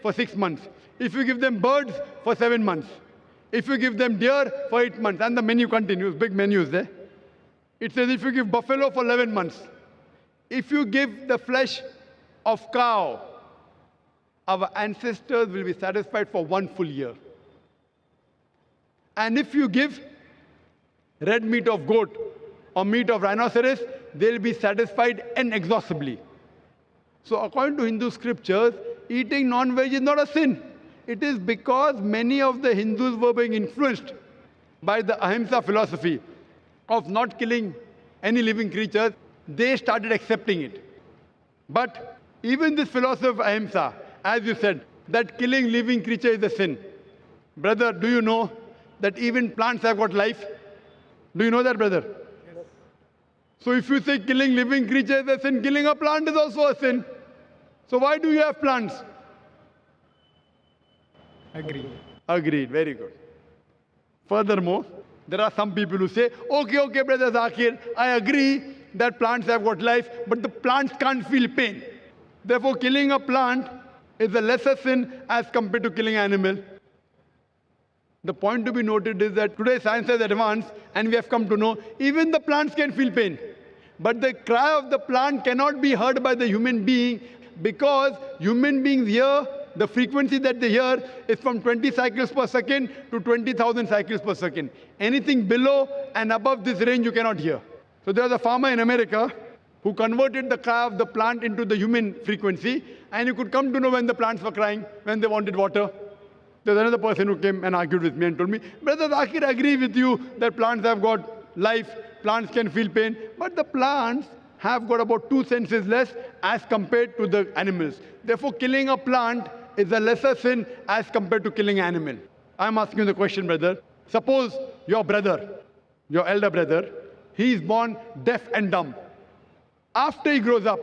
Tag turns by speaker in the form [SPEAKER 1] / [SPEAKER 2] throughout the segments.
[SPEAKER 1] for 6 months. If you give them birds, for 7 months. If you give them deer, for 8 months. And the menu continues, big menus there. It says if you give buffalo for 11 months. If you give the flesh of cow, our ancestors will be satisfied for 1 full year. And if you give red meat of goat or meat of rhinoceros, they'll be satisfied inexhaustibly. So according to Hindu scriptures, eating non-veg is not a sin. It is because many of the Hindus were being influenced by the Ahimsa philosophy of not killing any living creatures. They started accepting it. But even this philosophy of Ahimsa, as you said, that killing living creature is a sin. Brother, do you know that even plants have got life? Do you know that, brother? Yes. So if you say killing living creature is a sin, killing a plant is also a sin. So why do you have plants?
[SPEAKER 2] Agreed.
[SPEAKER 1] Agreed. Very good. Furthermore, there are some people who say, okay, brother Zakir, I agree that plants have got life, but the plants can't feel pain. Therefore, killing a plant is a lesser sin as compared to killing an animal. The point to be noted is that today science has advanced and we have come to know even the plants can feel pain. But the cry of the plant cannot be heard by the human being because human beings hear, the frequency that they hear is from 20 cycles per second to 20,000 cycles per second. Anything below and above this range you cannot hear. So there was a farmer in America who converted the cry of the plant into the human frequency, and you could come to know when the plants were crying, when they wanted water. There's another person who came and argued with me and told me, Brother Zakir, I agree with you that plants have got life, plants can feel pain, but the plants have got about 2 senses less as compared to the animals. Therefore, killing a plant is a lesser sin as compared to killing an animal. I'm asking you the question, brother. Suppose your brother, your elder brother, he is born deaf and dumb. After he grows up,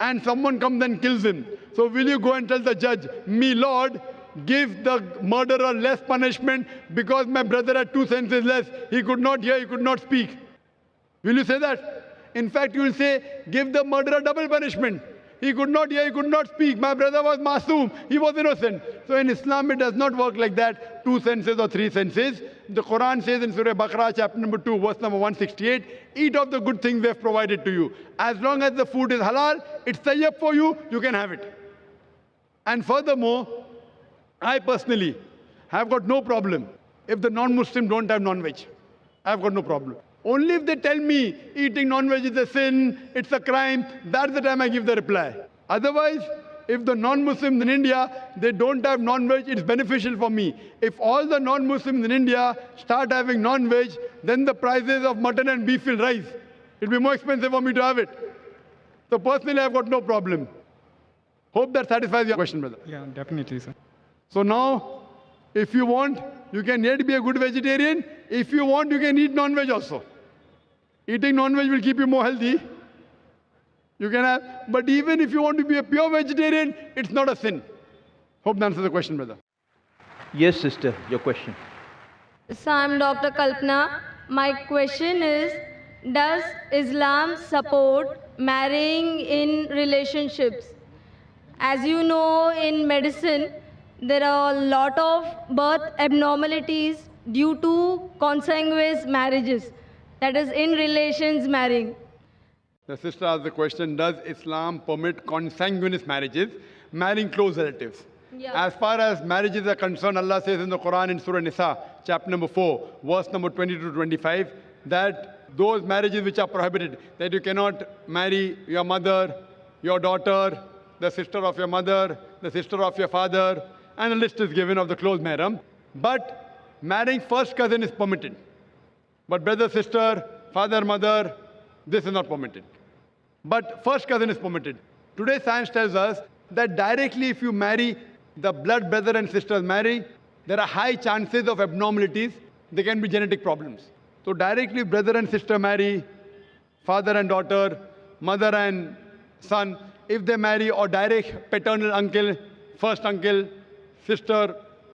[SPEAKER 1] and someone comes and kills him. So will you go and tell the judge, me Lord, give the murderer less punishment because my brother had 2 senses less. He could not hear, he could not speak. Will you say that? In fact, you will say, give the murderer double punishment. He could not hear, he could not speak. My brother was masoom, he was innocent. So in Islam, it does not work like that, 2 senses or 3 senses. The Quran says in Surah Baqarah, chapter number 2, verse number 168, eat of the good things we have provided to you. As long as the food is halal, it's tayyib for you, you can have it. And furthermore, I personally have got no problem if the non-Muslim don't have non-veg. I've got no problem. Only if they tell me eating non-veg is a sin, it's a crime, that's the time I give the reply. Otherwise, if the non-Muslims in India, they don't have non-veg, it's beneficial for me. If all the non-Muslims in India start having non-veg, then the prices of mutton and beef will rise. It'll be more expensive for me to have it. So personally, I've got no problem. Hope that satisfies your question, brother.
[SPEAKER 2] Yeah, definitely, sir.
[SPEAKER 1] So now, if you want, you can yet be a good vegetarian. If you want, you can eat non-veg also. Eating non-veg will keep you more healthy. You can have, but even if you want to be a pure vegetarian, it's not a sin. Hope that answers the question, brother.
[SPEAKER 3] Yes, sister, your question.
[SPEAKER 4] So I'm Dr. Kalpana. My question is, does Islam support marrying in relationships? As you know, in medicine, there are a lot of birth abnormalities due to consanguineous marriages, that is, in relations marrying.
[SPEAKER 1] The sister asked the question, does Islam permit consanguineous marriages, marrying close relatives?
[SPEAKER 4] Yeah.
[SPEAKER 1] As far as marriages are concerned, Allah says in the Quran in Surah Nisa, chapter number 4, verse number 20 to 25, that those marriages which are prohibited, that you cannot marry your mother, your daughter, the sister of your mother, the sister of your father, and a list is given of the close mahram. But marrying first cousin is permitted. But brother, sister, father, mother, this is not permitted. But first cousin is permitted. Today science tells us that directly if you marry, the blood brother and sisters marry, there are high chances of abnormalities. There can be genetic problems. So directly brother and sister marry, father and daughter, mother and son, if they marry, or direct paternal uncle, first uncle, sister,